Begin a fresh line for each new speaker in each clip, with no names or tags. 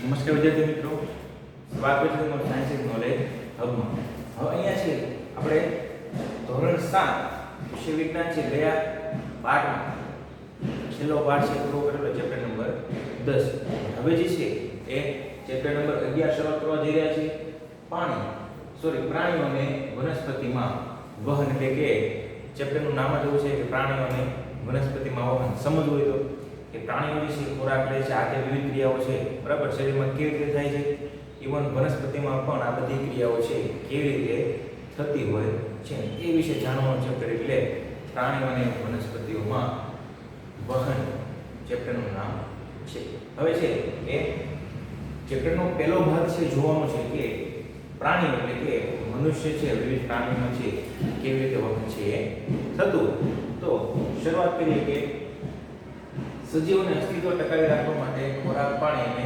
નમસ્કાર વિદ્યાર્થી મિત્રો, સ્વાગત છે તમારું સાયન્સ એન્ડ નોલેજ હબમાં. હવે અહીંયા છે આપણે ધોરણ 7 વિષય વિજ્ઞાન છે ગયા પાઠમાં છેલ્લો પાઠ છે પૂરો કરેલો ચેપ્ટર નંબર 10. હવે જે છે એ ચેપ્ટર નંબર 11 શરૂ કરવા જઈ રહ્યા છે. પ્રાણીઓ અને વનસ્પતિમાં વહન, એટલે કે ચેપ્ટરનું નામ જ એવું છે કે પ્રાણીઓ અને વનસ્પતિમાં વહન. સમજવું હોય તો કે પ્રાણીઓ જે છે ખોરાક લે છે, આ તે વિવિધ ક્રિયાઓ છે બરાબર શરીરમાં કેવી રીતે થાય છે, ઇવન વનસ્પતિમાં પણ આ બધી ક્રિયાઓ છે કેવી રીતે થતી હોય છે એ વિશે જાણવાનું ચેપ્ટર એટલે પ્રાણીઓ અને વનસ્પતિઓમાં વહન ચેપ્ટરનું નામ છે. હવે છે એ ચેપ્ટરનો પહેલો ભાગ છે જોવાનો છે કે પ્રાણીઓ એટલે કે મનુષ્ય છે વિવિધ પ્રાણીઓમાં છે કેવી રીતે વહન છે એ થતું. તો શરૂઆત કરીએ કે સજીવોને અસ્તિત્વ ટકાવી રાખવા માટે ખોરાક, પાણી અને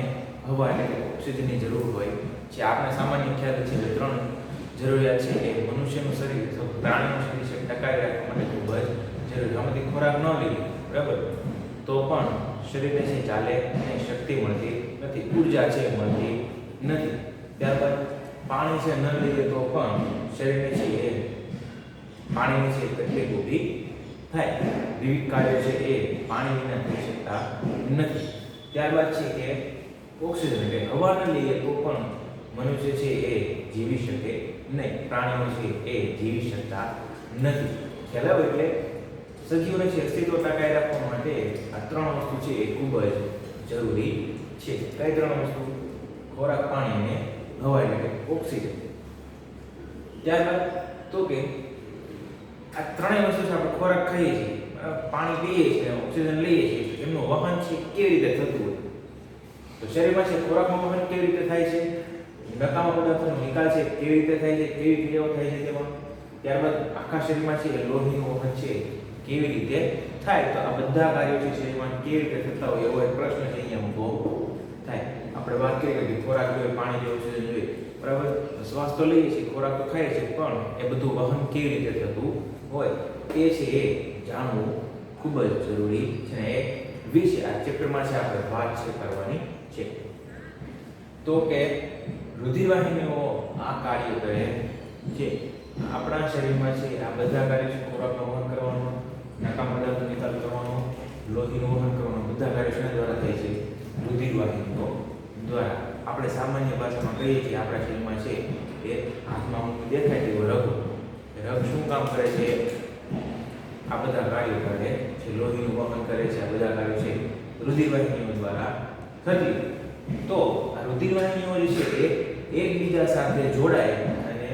હવા એટલે કે ઓક્સિજનની જરૂર હોય છે. આપણે સામાન્ય ખ્યાલ છે કે ત્રણ જરૂરિયાત છે કે મનુષ્યનું શરીર અથવા પ્રાણીનું શરીર છે ટકાવી રાખવા માટે ખૂબ જ જરૂરી. આમાંથી ખોરાક ન લઈએ બરાબર તો પણ શરીરને છે ચાલે અને શક્તિ મળતી નથી, ઉર્જા છે મળતી નથી. ત્યારબાદ પાણી છે ન લઈએ તો પણ શરીરને છે એ પાણીની છે તકલીફ ઊભી થાય. વિવિધ કાર્યો છે એ પાણી વિના થઈ શકતા નથી. ત્યારબાદ છે કે ઓક્સિજન એટલે હવા ન લઈએ તો પણ મનુષ્ય છે એ જીવી શકે નહીં, પ્રાણીઓ છે એ જીવી શકતા નથી. ખ્યાલ આવે એટલે સજીવોને છે અસ્તિત્વ ટકાવી રાખવા માટે આ ત્રણ વસ્તુ છે એ ખૂબ જ જરૂરી છે. કઈ ત્રણ વસ્તુ? ખોરાક, પાણી અને હવા એટલે કે ઓક્સિજન. ત્યારબાદ તો કે આ ત્રણેય વસ્તુ છે આપણે ખોરાક ખાઈએ છીએ, પાણી પીએ છીએ, ઓક્સિજન લઈએ છીએ, એમનું વહન છે કેવી રીતે થતું હોય તો શરીરમાં છે ખોરાકનું વહન કેવી રીતે થાય છે, નકામા પદાર્થોનો નિકાલ છે કેવી રીતે થાય છે, કેવી ક્રિયાઓ થાય છે તેમાં. ત્યારબાદ આખા શરીરમાં છે લોહીનું વહન છે કેવી રીતે થાય. તો આ બધા કાર્યો છે શરીરમાં કેવી રીતે થતા હોય એવો એક પ્રશ્ન છે અહીંયા ઊભો થાય. આપણે વાત કરીએ કે ખોરાક જોઈએ, પાણી જોઈએ, ઓક્સિજન જોઈએ બરાબર, શ્વાસ તો લઈએ છીએ, ખોરાક તો ખાઈએ છીએ, પણ એ બધું વહન કેવી રીતે થતું હોય એ છે એ જાણવું ખૂબ જ જરૂરી છે. ને એ વિશે આ ચેપ્ટરમાં છે આપણે વાત છે કરવાની છે. તો કે રુધિરવાહિનીઓ આ કાર્ય કરે છે. આપણા શરીરમાં છે આ બધા કાર્યો છે ખોરાકનું વહન કરવાનું, નકામા પદાર્થનો નિકાલ કરવાનો, લોહીનું વહન કરવાનું, બધા કાર્યો શેના દ્વારા થાય છે? રુધિરવાહિનીઓ દ્વારા. આપણે સામાન્ય ભાષામાં કહીએ છીએ આપણા શરીરમાં છે એ હાથમાં દેખાય તેવો રગ. રગ શું કામ કરે છે? આ બધા કાર્યો કરે છે, લોહીનું વહન કરે છે, આ બધા કાર્યો છે રુધિરવાહિનીઓ દ્વારા થતી. તો આ રુધિરવાહિનીઓ જે છે એ એકબીજા સાથે જોડાય અને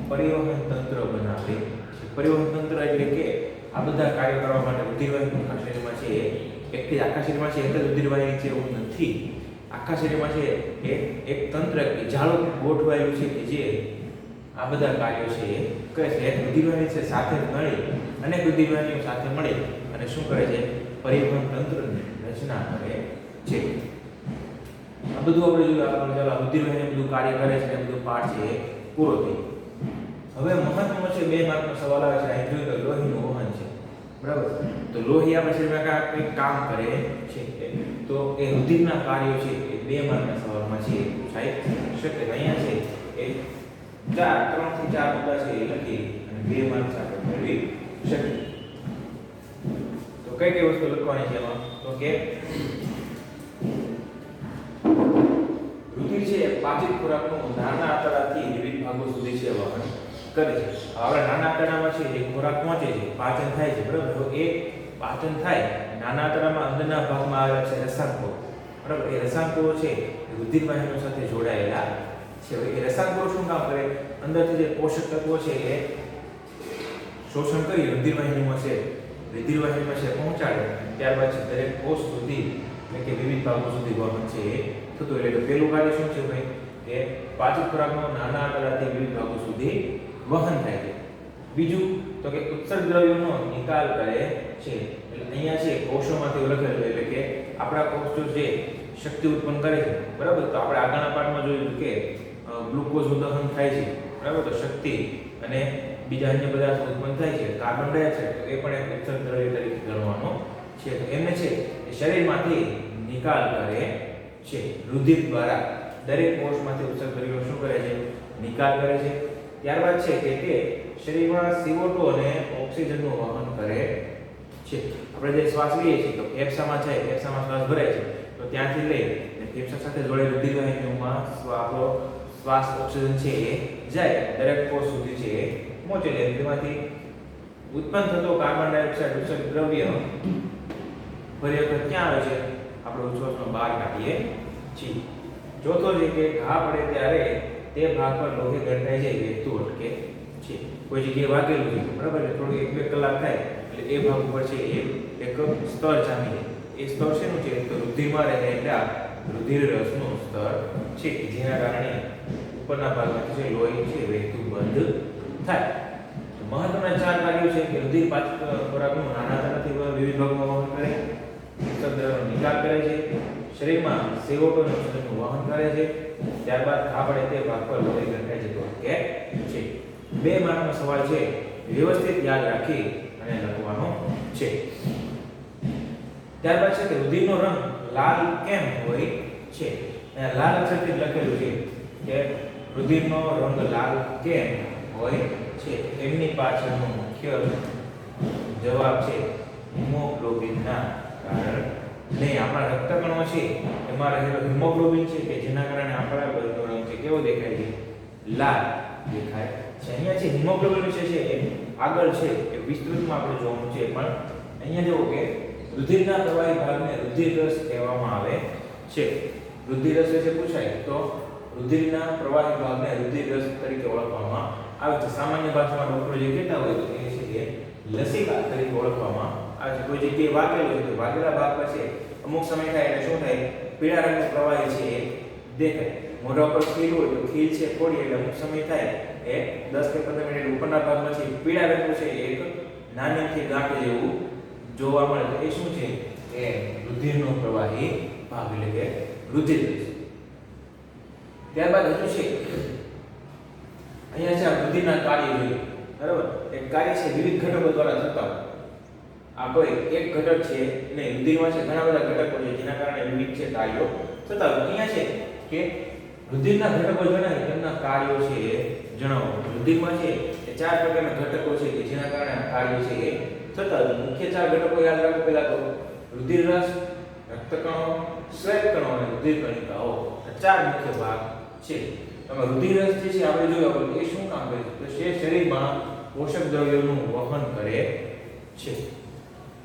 પરિવહન તંત્ર બનાવે છે. પરિવહન તંત્ર એટલે કે આ બધા કાર્યો કરવા માટે રુધિરવાહિનીઓ આખા શરીરમાં છે આખા શરીરમાં છે એક જ રુધિરવાહિની છે એવું નથી. આખા શરીરમાં છે એક તંત્ર કે જાળું ગોઠવાયેલું છે કે જે આ બધા કાર્યો છે એ કરે છે. એક રુધિરવાહિની છે સાથે મળી અનેક રુધિરવાહિનીઓ સાથે મળી અને શું કરે છે? પરિવહન તંત્રની રચના કરે છે. આ બધું આપણે જોયું. આપણે ચાલો રુધિરવાહિની બધું કાર્ય કરે છે એ બધું પાઠ છે પૂરો થઈ. હવે મહત્વનો છે 2 માર્કનો સવાલ આવે છે. અહીં જોયું તો લોહીનું વહન છે બરાબર. તો લોહી આપણા શરીરમાં કંઈક કામ કરે છે તો એ રુધિરના કાર્યો છે એ 2 માર્કના સવાલમાં છે પૂછાઈ શકે. અહીંયા છે એ 3 થી 4 મુદ્દા છે એ લખી અને 2 માર્ક્સ આપણે મેળવી શકીએ. તો કઈ વસ્તુ લખવાની છે એમાં? તો કે રુધિર છે પાચિત ખોરાકનું નાના આંતરડાથી વિવિધ ભાગો સુધી છે વહન કરે છે. હવે નાના આંતરડામાં છે એ ખોરાક પહોંચે છે, પાચન થાય છે બરાબર. તો એ પાચન થાય નાના આંતરડામાં અંદરના ભાગમાં આવેલા છે રસાંકો બરાબર. એ રસાંકો છે રુધિરવાહિનીઓ સાથે જોડાયેલા છે. એ રસાંકો શું કામ કરે? અંદરથી જે પોષક તત્વો છે એ શોષણ કરી રુધિરવાહિનીમાં છે પહોંચાડે. ત્યારબાદ છે દરેક કોષ સુધી એટલે કે વિવિધ ભાગો સુધી વહન છે એ થતું. એટલે પહેલું કાર્ય શું છે ભાઈ? કે પાચિત ખોરાકનો નાના આંતરડાથી વિવિધ ભાગો સુધી વહન થાય છે. બીજું તો કે ઉત્સર્ગ દ્રવ્યોનો નિકાલ કરે છે. એટલે અહીંયા છે કોષોમાંથી લખેલું છે એટલે કે આપણા કોષો જે શક્તિ ઉત્પન્ન કરે છે બરાબર. તો આપણે આગળના પાઠમાં જોયું કે ગ્લુકોઝ દહન થાય છે બરાબર. તો શક્તિ અને બીજા અન્ય પદાર્થો ઉત્પન્ન થાય છે. કાર્બન ડાયોક્સાઇડ તો એ પણ એક ઉત્સર્ગ દ્રવ્ય તરીકે ગણવાનો છે. તો એમને છે એ શરીરમાંથી નિકાલ કરે છે રુધિર દ્વારા દરેક કોષમાંથી ઉત્સર્ગ દ્રવ્યો શું કરે છે નિકાલ કરે છે ત્યારબાદ છે કે તે શરીરમાં CO2 અને ઓક્સિજનનું વહન કરે છે આપણે જે શ્વાસ લઈએ છીએ તો ફેફસામાં જાય ફેફસામાં શ્વાસ ભરાય છે તો ત્યાંથી લઈ અને ફેફસા સાથે જોડેલું રુધિર વાહિનીઓમાં આપણો શ્વાસ ઓક્સિજન છે એ જાય દરેક કોષ સુધી છે એ પહોંચે છે તેમાંથી ઉત્પન્ન થતો કાર્બન ડાયોક્સાઇડ ઉત્સર્ગ દ્રવ્ય ફરી વખત ક્યાં આવે છે આપણે ઉચ્છવાસમાં બહાર કાઢીએ છીએ ચોથો છે કે ઘા પડે ત્યારે તે ભાગ પર લોહી ગંઠાઈ જાય વહેતું અટકે છે કોઈ જગ્યાએ વાગેલું છે બરાબર એટલે થોડું 1-2 કલાક થાય એટલે એ ભાગ ઉપર છે એક સ્તર જામી જાય એ સ્તર શેનું છે તો રુધિરમાં રહેલા રુધિર રસનું સ્તર છે કે જેના કારણે ઉપરના ભાગમાંથી જે લોહી છે વહેતું બંધ થાય મહત્વના 4 કાર્યો છે કે રુધિર પાચક ખોરાકનું નાના આંતરડાથી વિવિધ ભાગોમાં વહન કરે ઉત્સર્ગનો નિકાલ કરે છે શરીરમાં CO2 અને ઓક્સિજનનું વહન કરે છે ત્યારબાદ ઘા પડે તે ભાગ પર લોહી ગંઠાઈ જતો અટકે છે 2 માર્કનો સવાલ છે વ્યવસ્થિત યાદ રાખી અને લખવાનો છે ત્યારબાદ છે કે રુધિરનો રંગ લાલ કેમ હોય છે અહીંયા લાલ અક્ષરથી લખેલું છે કે રુધિરનો રંગ લાલ કેમ હોય છે એમની પાછળનો મુખ્ય જવાબ છે હિમોગ્લોબિનના કારણે આપણા રક્તકણો છે એમાં રહેલો હિમોગ્લોબિન છે કે જેના કારણે આપણા લોહીનો રંગ છે કેવો દેખાય છે લાલ દેખાય છે અહીંયા છે હિમોગ્લોબિન વિશે છે એ આગળ છે એ વિસ્તૃતમાં આપણે જોવાનું છે પણ અહીંયા જુઓ કે રુધિરના પ્રવાહી ભાગને રુધિર રસ કહેવામાં આવે છે રુધિર રસ વિશે પૂછાય તો રુધિરના પ્રવાહી ભાગને રુધિર રસ તરીકે ઓળખવામાં આવે છે સામાન્ય ભાષામાં ડોક્ટર જે કહેતા હોય તો એ છે કે લસિકા તરીકે ઓળખવામાં આવે છે કોઈ જગ્યાએ વાગેલો છે તો વાગેલા ભાગ પર છે અમુક સમય થાય એટલે શું થાય પીળા રંગનું પ્રવાહી છે એ દેખાય મોઢા પર ખીલ હોય તો ખીલ છે ફોડી એટલે અમુક સમય થાય એ 10 કે 15 મિનિટ ઉપરના ભાગમાં છે પીળા રંગનું છે એક નાનીથી ગાંઠ જેવું જોવા મળે તો એ શું છે એ રુધિરનો પ્રવાહી ભાગ એટલે કે રુધિર છે ત્યારબાદ હજુ છે અહીંયા છે આ રુધિરના કાર્ય જોઈએ બરાબર એક કાર્ય છે વિવિધ ઘટકો દ્વારા થતા આ કોઈ એક ઘટક છે ને રુધિરમાં છે ઘણા બધા ઘટકો છે જેના કારણે વિવિધ છે કાર્યો થતા અહીંયા છે કે રુધિરના ઘટકો જણાવે તેમના કાર્યો છે એ જણાવો રુધિરમાં છે એ 4 પ્રકારના ઘટકો છે કે જેના કારણે આ કાર્યો છે એ થતા મુખ્ય 4 ઘટકો યાદ રાખો પહેલા તો રુધિર રસ રક્તકણો શ્વેતકણો અને રુધિર કણિકાઓ આ 4 મુખ્ય ભાગ છે એમાં રુધિર રસ જે છે આપણે જોયું એ શું કામ કરે છે તો શરીરમાં પોષક દ્રવ્યોનું વહન કરે છે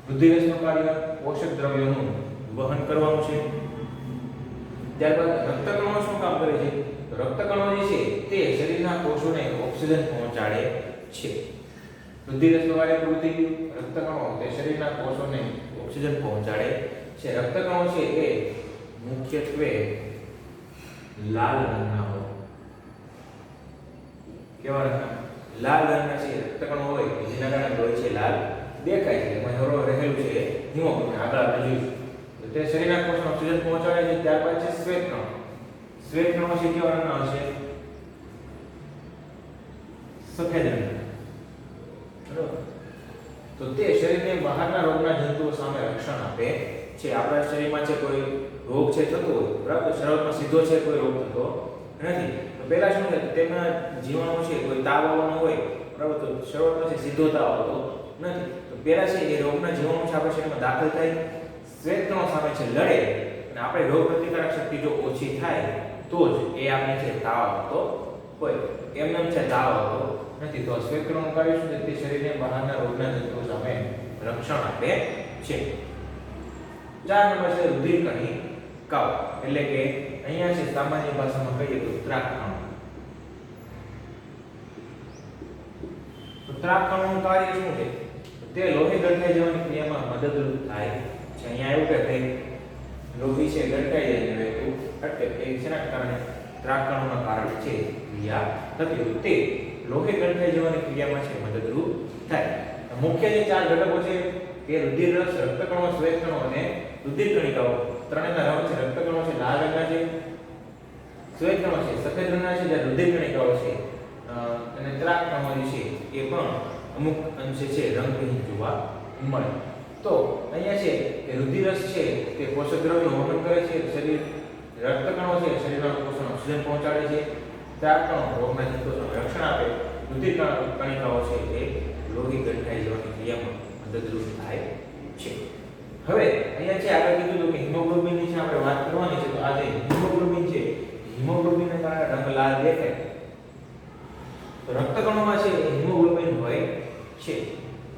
રુધિર રસનું કાર્ય પોષક દ્રવ્યોનું વહન કરવાનું છે ત્યારબાદ રક્તકણો શું કામ કરે છે તો રક્તકણો જે છે તે શરીરના કોષોને ઓક્સિજન પહોંચાડે છે રુધિર રસનું કાર્ય પૂરું થઈ ગયું રક્તકણો તે શરીરના કોષોને ઓક્સિજન પહોંચાડે છે રક્તકણો છે એ મુખ્યત્વે લાલ રંગના હોય કેવા રંગના લાલ રંગના છે રક્તકણો હોય જેના કારણે લોહી છે લાલ દેખાય છે એમાં રહેલું છે હિમોગ્લોબિન આગળ આપણે જોઈશું તો તે શરીરના કોષને ઓક્સિજન પહોંચાડે છે ત્યારબાદ છે શ્વેતકણો શ્વેતકણો છે કેવા રંગના હશે સફેદ રંગના બરાબર તો તે શરીરને બહારના રોગના જંતુઓ સામે રક્ષણ આપે છે આપણા શરીરમાં છે કોઈ રોગ છે થતો હોય બરાબર શરૂઆતમાં સીધો છે કોઈ રોગ થતો નથી તો પહેલા શું થાય તેમના જીવાણુ છે કોઈ તાવ આવવાનો હોય બરાબર તો શરૂઆતમાં છે સીધો તાવ આવતો નથી તો પહેલા છે એ રોગના જીવાણુ છે આપણા શરીરમાં દાખલ થાય શ્વેતકણો સામે છે લડે અને આપણે રોગ પ્રતિકારક શક્તિ જો ઓછી થાય તો જ એ આપણે છે તાવ આવતો હોય એમને છે તાવ આવતો નથી તો શ્વેતકણોનું કાર્ય શું છે તે શરીરને બહારના રોગના જંતુઓ સામે રક્ષણ આપે છે 4 નંબર છે રુધિર કણિકાઓ એટલે કે અહીંયા છે સામાન્ય ભાષામાં કહીએ તો ત્રાકકણો તો ત્રાકકણોનું કાર્ય શું છે તે લોહી ગંઠાઈ જવાની ક્રિયામાં મદદરૂપ થાય છે અહીંયા એવું કે લોહી છે ગંઠાઈ જાય છે તો અટકે એ શેના કારણે ત્રાકકણોના કારણે છે ક્રિયા થતી હોય તે લોહી ગંઠાઈ જવાની ક્રિયામાં છે મદદરૂપ થાય મુખ્ય જે 4 ઘટકો છે કે રુધિર રસ રક્તકણો શ્વેતકણો અને રુધિર કણિકાઓ ત્રણેયના રંગ છે રક્તકણો છે લાલ રંગના છે શ્વેતકણો છે સફેદ રંગના છે જ્યારે રુધિર કણિકાઓ છે અને ત્રાકકણો છે એ પણ અમુક અંશે છે રંગહીન જોવા મળે તો અહીંયા છે કે રુધિર રસ છે તે પોષક દ્રવ્યોનું વહન કરે છે શરીર રક્તકણો છે શરીરના કોષોને ઓક્સિજન પહોંચાડે છે, ચાર કણો રોગના જીવકોષોને રક્ષણ આપે, રુધિર કણિકાઓ છે એ લોહી ગઠાઈ જવાની ક્રિયામાં મદદરૂપ થાય છે. હવે અહીંયા છે આગળ કીધું હતું કે હિમોગ્લોબિનની છે આપણે વાત કરવાની છે. તો આ જે હિમોગ્લોબિન છે, હિમોગ્લોબિનને કારણે રંગ લાલ દેખાય. તો રક્તકણોમાં છે હિમોગ્લોબિન હોય છે.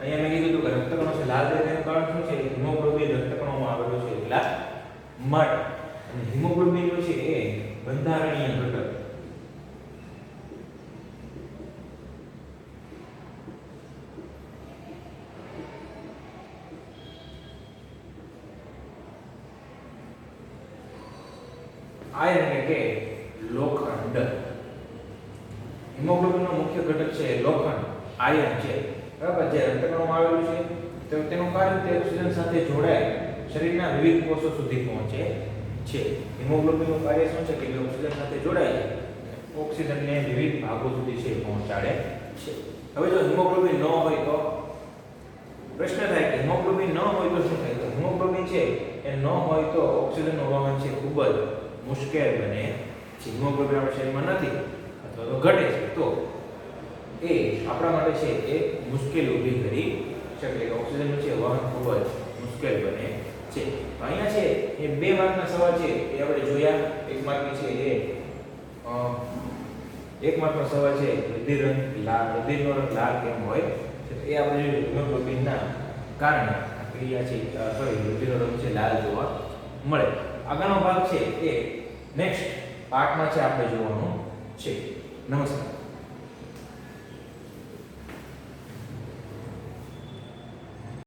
અહીંયા મેં કીધું કે રક્તકણો છે લાલ દેખાયનું કારણ શું છે? હિમોગ્લોબિન રક્તકણોમાં આવેલું છે એટલા માટે. અને હિમોગ્લોબિન છે એ બંધારણીય ઘટક આયર્ન એટલે કે લોખંડ. હિમોગ્લોબિનનો મુખ્ય ઘટક છે લોખંડ, આયર્ન છે. બરાબર, જે રક્તકણોમાં આવેલું છે તો તેનું કાર્ય તે ઓક્સિજન સાથે જોડાય શરીરના વિવિધ કોષો સુધી પહોંચે છે. હિમોગ્લોબિનનું કાર્ય શું છે કે ઓક્સિજન સાથે જોડાય છે, ઓક્સિજનને વિવિધ ભાગો સુધી છે પહોંચાડે છે. હવે જો હિમોગ્લોબિન ન હોય તો પ્રશ્ન થાય કે હિમોગ્લોબિન ન હોય તો શું થાય? તો હિમોગ્લોબિન છે એ ન હોય તો ઓક્સિજનનું વહન છે ખૂબ જ મુશ્કેલ બને છે. હિમોગ્લોબિન આપણા શરીરમાં નથી અથવા તો ઘટે છે તો એ આપણા માટે છે એ મુશ્કેલી ઊભી કરી શકે. ઓક્સિજનનું છે વહન ખૂબ જ મુશ્કેલ બને છે. તો અહીંયા છે એ 2 માર્કના સવાલ છે એ આપણે જોયા. 1 માર્કની છે એ 1 માર્કનો સવાલ છે રુધિરનો રંગ લાલ કેમ હોય છે? તો એ આપણે જોયું હિમોગ્લોબિનના કારણે ક્રિયા છે રુધિરનો રંગ છે લાલ જોવા મળે. આગળનો ભાગ છે એ નેક્સ્ટ પાર્ટમાં છે આપણે જોવાનું છે. નમસ્કાર.